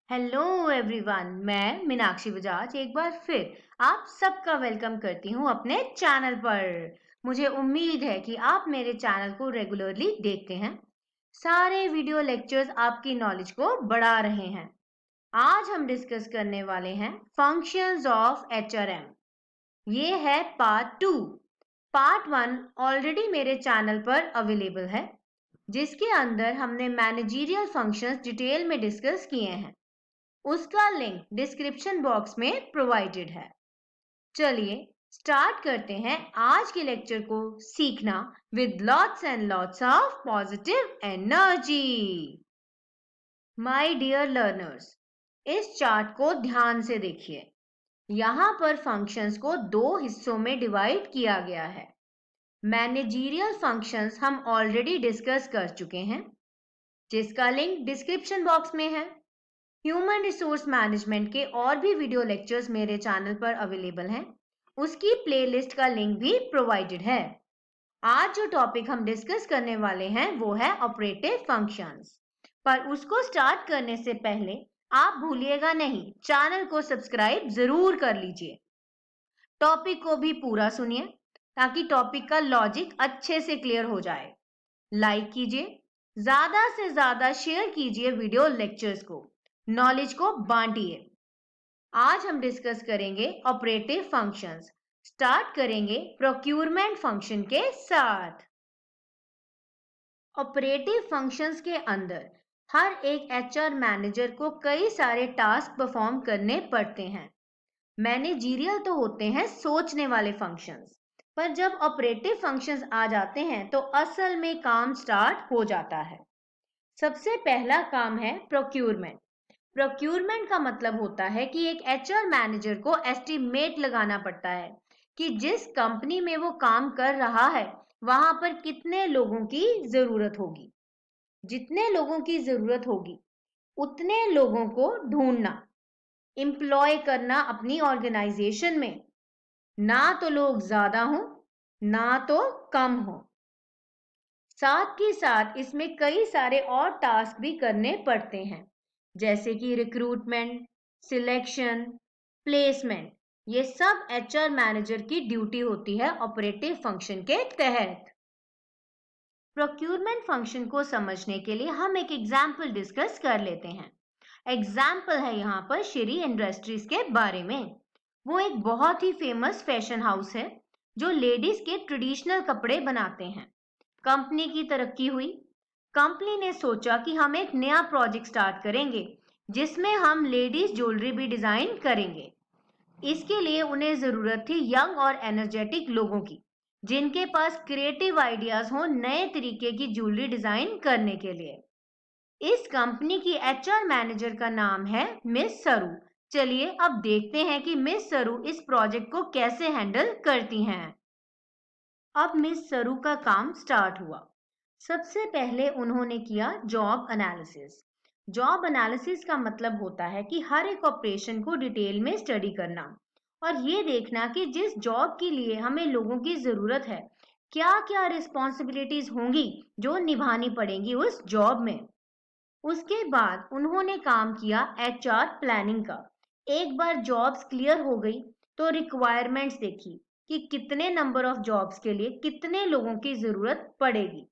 Hello everyone, मैं मीनाक्षी बजाज एक बार फिर आप सबका वेलकम करती हूँ अपने चैनल पर। मुझे उम्मीद है कि आप मेरे चैनल को रेगुलरली देखते हैं। सारे वीडियो लेक्चर्स आपकी नॉलेज को बढ़ा रहे हैं। आज हम डिस्कस करने वाले हैं फंक्शंस ऑफ एचआरएम। ये है पार्ट 2। पार्ट 1 ऑलरेडी मेरे चैनल पर अवेलेबल है, जिसके अंदर हमने मैनेजरियल फंक्शंस डिटेल में डिस्कस किए हैं। उसका लिंक डिस्क्रिप्शन बॉक्स में प्रोवाइडेड है। चलिए स्टार्ट करते हैं आज के लेक्चर को सीखना with lots and lots of positive energy. My dear learners, इस चार्ट को ध्यान से देखिए। यहाँ पर फंक्शंस को दो हिस्सों में डिवाइड किया गया है। मैनेजरियल फंक्शंस हम ऑलरेडी डिस्कस कर चुके हैं, जिसका लिंक डिस्क्रिप्शन बॉक्स में है। ह्यूमन रिसोर्स मैनेजमेंट के और भी वीडियो लेक्चर्स मेरे चैनल पर अवेलेबल हैं। उसकी प्लेलिस्ट का लिंक भी प्रोवाइडेड है। आज जो टॉपिक हम डिस्कस करने वाले हैं वो है ऑपरेटिव फंक्शंस। पर उसको स्टार्ट करने से पहले आप भूलिएगा नहीं, चैनल को सब्सक्राइब जरूर कर लीजिए। टॉपिक को भी पूरा सुनिए ताकि टॉपिक का लॉजिक अच्छे से क्लियर हो जाए। लाइक कीजिए, ज्यादा से ज्यादा शेयर कीजिए वीडियो लेक्चर्स को, नॉलेज को बांटिए। आज हम डिस्कस करेंगे ऑपरेटिव फंक्शंस। स्टार्ट करेंगे प्रोक्यूरमेंट फंक्शन के साथ। ऑपरेटिव फंक्शंस के अंदर हर एक एचआर मैनेजर को कई सारे टास्क परफॉर्म करने पड़ते हैं। मैनेजरियल तो होते हैं सोचने वाले फंक्शंस, पर जब ऑपरेटिव फंक्शंस आ जाते हैं तो असल में काम स्टार्ट हो जाता है। सबसे पहला काम है प्रोक्यूरमेंट। प्रोक्यूरमेंट का मतलब होता है कि एक एचआर मैनेजर को एस्टिमेट लगाना पड़ता है कि जिस कंपनी में वो काम कर रहा है वहां पर कितने लोगों की जरूरत होगी। जितने लोगों की जरूरत होगी उतने लोगों को ढूंढना, एम्प्लॉय करना अपनी ऑर्गेनाइजेशन में। ना तो लोग ज्यादा हो ना तो कम हो। साथ ही साथ इसमें कई सारे और टास्क भी करने पड़ते हैं, जैसे कि रिक्रूटमेंट, सिलेक्शन, प्लेसमेंट। ये सब एचआर मैनेजर की ड्यूटी होती है ऑपरेटिव फंक्शन के तहत। प्रोक्यूरमेंट फंक्शन को समझने के लिए हम एक एग्जाम्पल डिस्कस कर लेते हैं। एग्जाम्पल है यहाँ पर श्री इंडस्ट्रीज के बारे में। वो एक बहुत ही फेमस फैशन हाउस है जो लेडीज के ट्रेडिशनल कपड़े बनाते हैं। कंपनी की तरक्की हुई। कंपनी ने सोचा कि हम एक नया प्रोजेक्ट स्टार्ट करेंगे जिसमें हम लेडीज ज्वेलरी भी डिजाइन करेंगे। इसके लिए उन्हें जरूरत थी यंग और एनर्जेटिक लोगों की, जिनके पास क्रिएटिव आइडियाज हो नए तरीके की ज्वेलरी डिजाइन करने के लिए। इस कंपनी की एचआर मैनेजर का नाम है मिस सरू। चलिए अब देखते हैं कि मिस सरू इस प्रोजेक्ट को कैसे हैंडल करती हैं। अब मिस सरू का काम स्टार्ट हुआ। सबसे पहले उन्होंने किया जॉब एनालिसिस। जॉब एनालिसिस का मतलब होता है कि हर एक ऑपरेशन को डिटेल में स्टडी करना और ये देखना कि जिस जॉब के लिए हमें लोगों की जरूरत है, क्या क्या रिस्पॉन्सिबिलिटीज होंगी जो निभानी पड़ेंगी उस जॉब में। उसके बाद उन्होंने काम किया एचआर प्लानिंग का। एक बार जॉब्स क्लियर हो गई तो रिक्वायरमेंट्स देखी कि कितने नंबर ऑफ जॉब्स के लिए कितने लोगों की जरूरत पड़ेगी।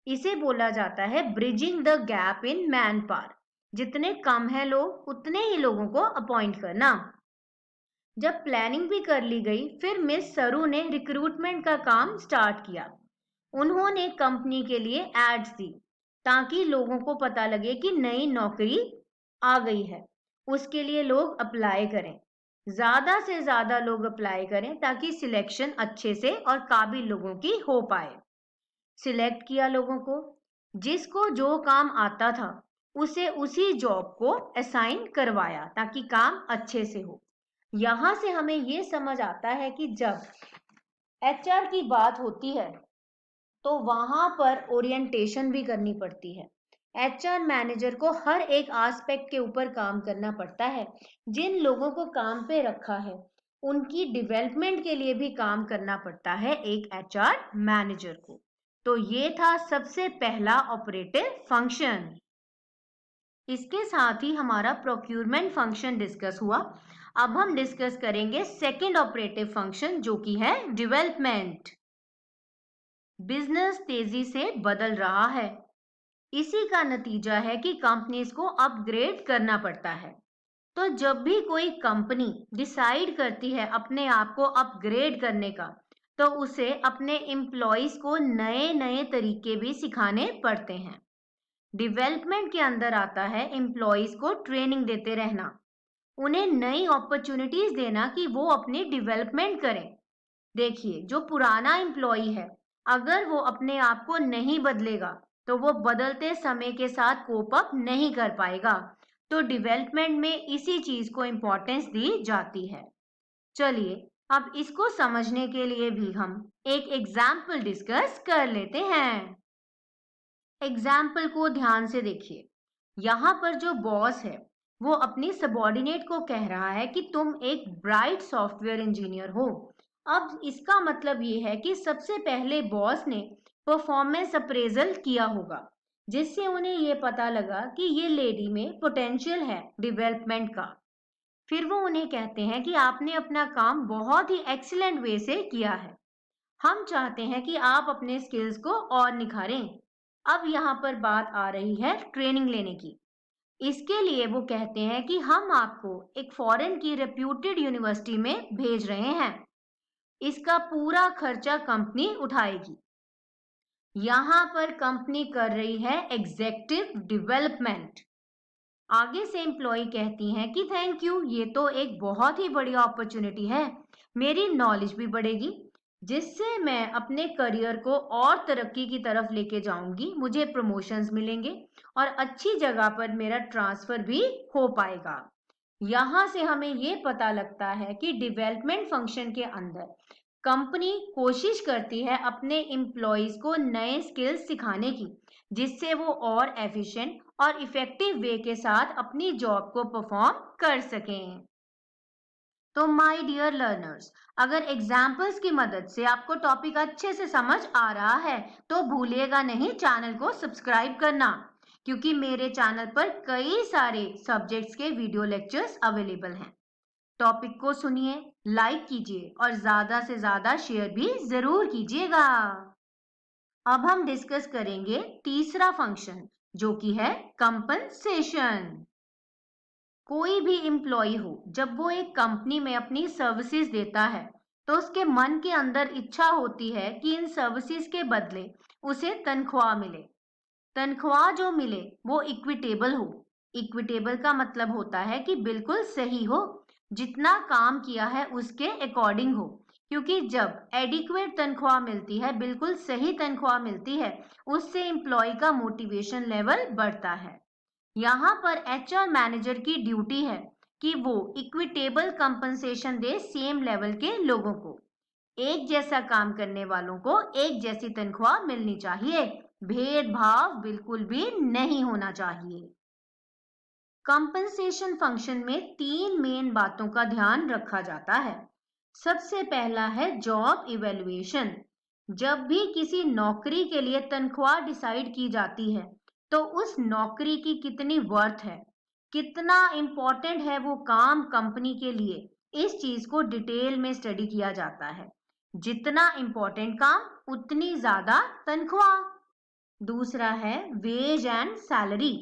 इसे बोला जाता है bridging the gap in man power. जितने कम है लोग उतने ही लोगों को अपॉइंट करना। जब प्लानिंग भी कर ली गई, फिर मिस सरू ने रिक्रूटमेंट का काम स्टार्ट किया। उन्होंने कंपनी के लिए एड्स दी ताकि लोगों को पता लगे कि नई नौकरी आ गई है। उसके लिए लोग अप्लाई करें, ज्यादा से ज्यादा लोग अप्लाई करें ताकि सिलेक्शन अच्छे से और काबिल लोगों की हो पाए। सिलेक्ट किया लोगों को, जिसको जो काम आता था उसे उसी जॉब को असाइन करवाया ताकि काम अच्छे से हो। यहां से हमें ये समझ आता है कि जब एचआर की बात होती है तो वहां पर ओरिएंटेशन भी करनी पड़ती है। एचआर मैनेजर को हर एक एस्पेक्ट के ऊपर काम करना पड़ता है। जिन लोगों को काम पे रखा है उनकी डेवलपमेंट के लिए भी काम करना पड़ता है एक एचआर मैनेजर को। तो ये था सबसे पहला ऑपरेटिव फंक्शन। इसके साथ ही हमारा प्रोक्यूरमेंट फंक्शन डिस्कस हुआ। अब हम डिस्कस करेंगे सेकेंड ऑपरेटिव फंक्शन जो कि है डेवलपमेंट। बिजनेस तेजी से बदल रहा है, इसी का नतीजा है कि कंपनीज को अपग्रेड करना पड़ता है। तो जब भी कोई कंपनी डिसाइड करती है अपने आप को अपग्रेड करने का, तो उसे अपने एम्प्लॉइज को नए नए तरीके भी सिखाने पड़ते हैं। डेवलपमेंट के अंदर आता है एम्प्लॉइज को ट्रेनिंग देते रहना, उन्हें नई अपॉर्चुनिटीज देना कि वो अपनी डेवलपमेंट करें। देखिए, जो पुराना एम्प्लॉई है, अगर वो अपने आप को नहीं बदलेगा तो वो बदलते समय के साथ कोप अप नहीं कर पाएगा। तो डेवलपमेंट में इसी चीज को इम्पोर्टेंस दी जाती है। चलिए, अब इसको समझने के लिए भी हम एक एग्जाम्पल डिस्कस कर लेते हैं। एग्जाम्पल को ध्यान से देखिए। यहाँ पर जो बॉस है वो अपनी सबॉर्डिनेट को कह रहा है कि तुम एक ब्राइट सॉफ्टवेयर इंजीनियर हो। अब इसका मतलब ये है कि सबसे पहले बॉस ने परफॉर्मेंस अप्रेजल किया होगा, जिससे उन्हें ये पता लगा कि ये लेडी में पोटेंशियल है डेवलपमेंट का। फिर वो उन्हें कहते हैं कि आपने अपना काम बहुत ही एक्सीलेंट वे से किया है, हम चाहते हैं कि आप अपने स्किल्स को और निखारें। अब यहाँ पर बात आ रही है ट्रेनिंग लेने की। इसके लिए वो कहते हैं कि हम आपको एक फॉरेन की रेप्यूटेड यूनिवर्सिटी में भेज रहे हैं, इसका पूरा खर्चा कंपनी उठाएगी। यहाँ पर कंपनी कर रही है एग्जेक्टिव डेवलपमेंट। आगे से एम्प्लॉय कहती हैं कि थैंक यू, ये तो एक बहुत ही बढ़िया अपॉर्चुनिटी है, मेरी नॉलेज भी बढ़ेगी, जिससे मैं अपने करियर को और तरक्की की तरफ लेके जाऊंगी, मुझे प्रमोशंस मिलेंगे और अच्छी जगह पर मेरा ट्रांसफर भी हो पाएगा। यहाँ से हमें ये पता लगता है कि डेवलपमेंट फंक्शन के अंदर कंपनी कोशिश करती है अपने एम्प्लॉयज को नए स्किल्स सिखाने की, जिससे वो और एफिशिएंट और इफेक्टिव वे के साथ अपनी जॉब को परफॉर्म कर सकें। तो माय डियर लर्नर्स, अगर एग्जाम्पल्स की मदद से आपको टॉपिक अच्छे से समझ आ रहा है तो भूलिएगा नहीं चैनल को सब्सक्राइब करना, क्योंकि मेरे चैनल पर कई सारे सब्जेक्ट्स के वीडियो लेक्चर्स अवेलेबल हैं। टॉपिक को सुनिए, लाइक कीजिए और ज्यादा से ज्यादा शेयर भी जरूर कीजिएगा। अब हम डिस्कस करेंगे तीसरा फंक्शन जो कि है कंपनसेशन। कोई भी एम्प्लॉय हो, जब वो एक कंपनी में अपनी सर्विसेज देता है तो उसके मन के अंदर इच्छा होती है कि इन सर्विसेज के बदले उसे तनख्वाह मिले। तनख्वाह जो मिले वो इक्विटेबल हो। इक्विटेबल का मतलब होता है कि बिल्कुल सही हो, जितना काम किया है उसके अकॉर्डिंग हो। क्योंकि जब एडिक्वेट तनख्वाह मिलती है, बिल्कुल सही तनख्वाह मिलती है, उससे एम्प्लॉय का मोटिवेशन लेवल बढ़ता है। यहाँ पर एचआर मैनेजर की ड्यूटी है कि वो इक्विटेबल कंपनसेशन दे सेम लेवल के लोगों को। एक जैसा काम करने वालों को एक जैसी तनख्वाह मिलनी चाहिए, भेदभाव बिल्कुल भी नहीं होना चाहिए। कंपनसेशन फंक्शन में तीन मेन बातों का ध्यान रखा जाता है। सबसे पहला है जॉब इवैल्यूएशन। जब भी किसी नौकरी के लिए तनख्वाह डिसाइड की जाती है तो उस नौकरी की कितनी वर्थ है, कितना इंपॉर्टेंट है वो काम कंपनी के लिए, इस चीज को डिटेल में स्टडी किया जाता है। जितना इंपॉर्टेंट काम उतनी ज्यादा तनख्वाह। दूसरा है वेज एंड सैलरी।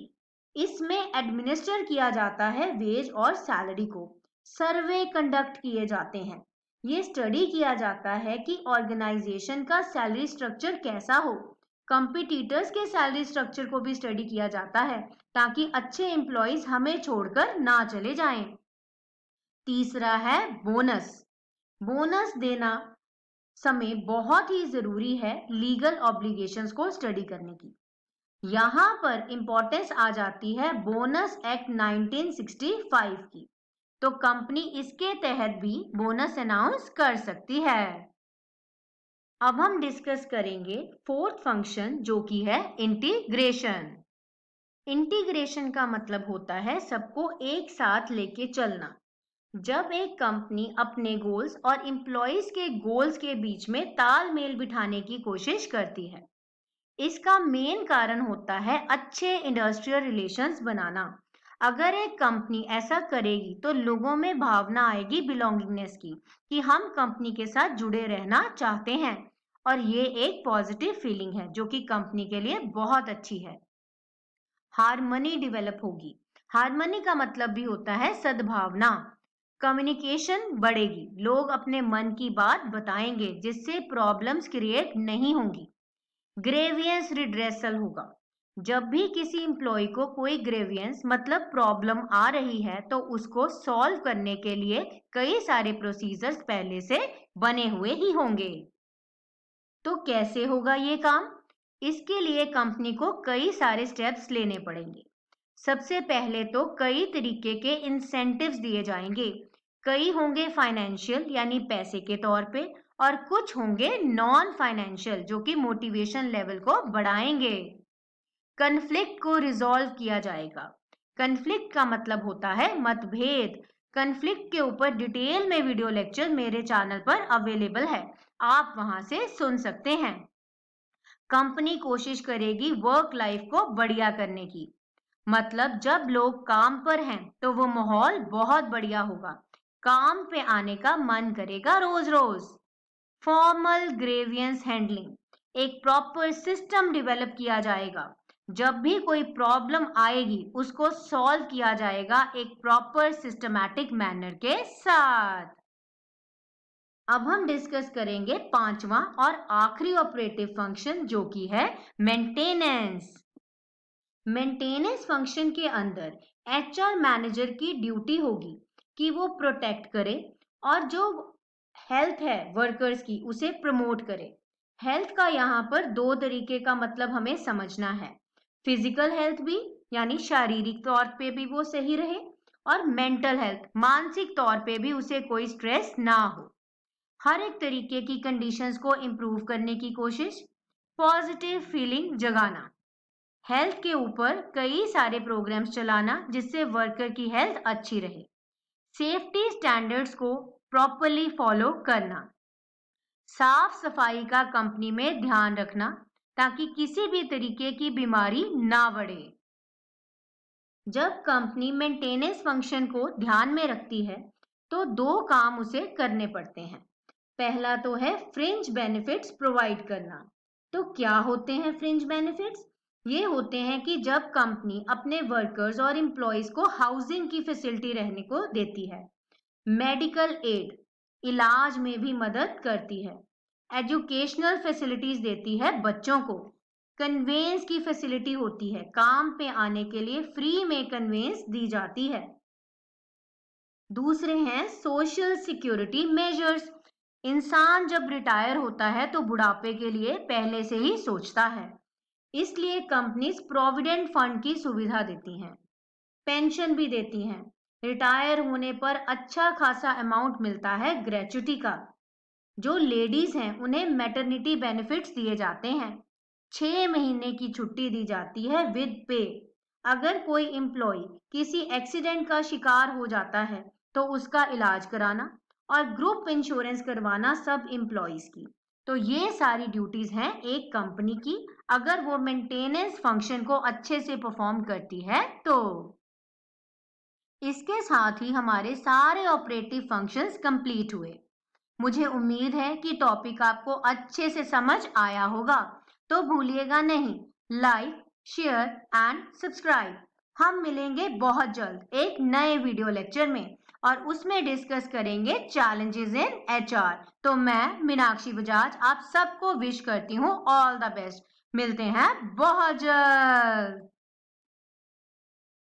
इसमें एडमिनिस्टर किया जाता है वेज और सैलरी को। सर्वे कंडक्ट किए जाते हैं। ये स्टडी किया जाता है कि ऑर्गेनाइजेशन का सैलरी स्ट्रक्चर कैसा हो। कंपटीटर्स के सैलरी स्ट्रक्चर को भी स्टडी किया जाता है ताकि अच्छे एम्प्लॉयज हमें छोड़कर ना चले जाएं। तीसरा है बोनस। बोनस देना समय बहुत ही जरूरी है लीगल ऑब्लिगेशंस को स्टडी करने की। यहाँ पर इंपॉर्टेंस आ जाती है बोनस एक्ट 1965 की। तो कंपनी इसके तहत भी बोनस अनाउंस कर सकती है। अब हम डिस्कस करेंगे फोर्थ फंक्शन जो कि है इंटीग्रेशन। इंटीग्रेशन का मतलब होता है सबको एक साथ लेके चलना। जब एक कंपनी अपने गोल्स और एम्प्लॉयज के गोल्स के बीच में तालमेल बिठाने की कोशिश करती है। इसका मेन कारण होता है अच्छे इंडस्ट्रियल रिलेशंस बनाना। अगर एक कंपनी ऐसा करेगी तो लोगों में भावना आएगी बिलोंगिंगनेस की, कि हम कंपनी के साथ जुड़े रहना चाहते हैं, और ये एक पॉजिटिव फीलिंग है जो कि कंपनी के लिए बहुत अच्छी है। हार्मनी डेवलप होगी। हार्मनी का मतलब भी होता है सद्भावना। कम्युनिकेशन बढ़ेगी, लोग अपने मन की बात बताएंगे जिससे प्रॉब्लम्स क्रिएट नहीं होंगी। ग्रेवियंस रिड्रेसल होगा। जब भी किसी एम्प्लॉय को कोई ग्रेवियंस मतलब प्रॉब्लम आ रही है तो उसको सॉल्व करने के लिए कई सारे प्रोसीजर्स पहले से बने हुए ही होंगे। तो कैसे होगा ये काम? इसके लिए कंपनी को कई सारे स्टेप्स लेने पड़ेंगे। सबसे पहले तो कई तरीके के इंसेंटिव्स दिए जाएंगे। कई होंगे फाइनेंशियल यानी पैसे के तौर पे, और कुछ होंगे नॉन फाइनेंशियल जो कि मोटिवेशन लेवल को बढ़ाएंगे। कन्फ्लिक्ट को रिजॉल्व किया जाएगा। कन्फ्लिक्ट का मतलब होता है मतभेद। कन्फ्लिक्ट के ऊपर डिटेल में वीडियो लेक्चर मेरे चैनल पर अवेलेबल है, आप वहां से सुन सकते हैं। कंपनी कोशिश करेगी वर्क लाइफ को बढ़िया करने की। मतलब जब लोग काम पर हैं तो वो माहौल बहुत बढ़िया होगा, काम पे आने का मन करेगा रोज रोज। फॉर्मल ग्रेवियंस हैंडलिंग, एक प्रॉपर सिस्टम डेवलप किया जाएगा। जब भी कोई प्रॉब्लम आएगी उसको सॉल्व किया जाएगा एक प्रॉपर सिस्टमैटिक मैनर के साथ। अब हम डिस्कस करेंगे पांचवा और आखिरी ऑपरेटिव फंक्शन जो कि है मेंटेनेंस। मेंटेनेंस फंक्शन के अंदर एचआर मैनेजर की ड्यूटी होगी कि वो प्रोटेक्ट करे और जो हेल्थ है वर्कर्स की उसे प्रमोट करे। हेल्थ का यहाँ पर दो तरीके का मतलब हमें समझना है। फिजिकल हेल्थ भी यानी शारीरिक तौर पे भी वो सही रहे, और मेंटल हेल्थ मानसिक तौर पे भी उसे कोई स्ट्रेस ना हो। हर एक तरीके की कंडीशंस को इम्प्रूव करने की कोशिश, पॉजिटिव फीलिंग जगाना, हेल्थ के ऊपर कई सारे प्रोग्राम्स चलाना जिससे वर्कर की हेल्थ अच्छी रहे, सेफ्टी स्टैंडर्ड्स को प्रॉपरली फॉलो करना, साफ सफाई का कंपनी में ध्यान रखना ताकि किसी भी तरीके की बीमारी ना बढ़े। जब कंपनी मेंटेनेंस फंक्शन को ध्यान में रखती है तो दो काम उसे करने पड़ते हैं। पहला तो है फ्रिंज बेनिफिट्स प्रोवाइड करना। तो क्या होते हैं फ्रिंज बेनिफिट्स? ये होते हैं कि जब कंपनी अपने वर्कर्स और एम्प्लॉयज को हाउसिंग की फैसिलिटी रहने को देती है, मेडिकल एड इलाज में भी मदद करती है, एजुकेशनल फैसिलिटीज देती है बच्चों को, कन्वेंस की फैसिलिटी होती है, काम पे आने के लिए फ्री में कन्वेंस दी जाती है। दूसरे हैं सोशल सिक्योरिटी मेजर्स। इंसान जब रिटायर होता है तो बुढ़ापे के लिए पहले से ही सोचता है, इसलिए कंपनीज प्रोविडेंट फंड की सुविधा देती हैं, पेंशन भी देती हैं। रिटायर होने पर अच्छा खासा अमाउंट मिलता है ग्रेच्युटी का। जो लेडीज हैं उन्हें मैटरनिटी बेनिफिट्स दिए जाते हैं, 6 महीने की छुट्टी दी जाती है विद पे। अगर कोई एम्प्लॉय किसी एक्सीडेंट का शिकार हो जाता है तो उसका इलाज कराना और ग्रुप इंश्योरेंस करवाना सब एम्प्लॉयज की। तो ये सारी ड्यूटीज हैं एक कंपनी की, अगर वो मेंटेनेंस फंक्शन को अच्छे से परफॉर्म करती है तो। इसके साथ ही हमारे सारे ऑपरेटिव फंक्शंस कंप्लीट हुए। मुझे उम्मीद है कि टॉपिक आपको अच्छे से समझ आया होगा। तो भूलिएगा नहीं, लाइक शेयर एंड सब्सक्राइब। हम मिलेंगे बहुत जल्द एक नए वीडियो लेक्चर में और उसमें डिस्कस करेंगे चैलेंजेस इन एचआर। तो मैं मीनाक्षी बजाज आप सबको विश करती हूँ ऑल द बेस्ट। मिलते हैं बहुत जल्द।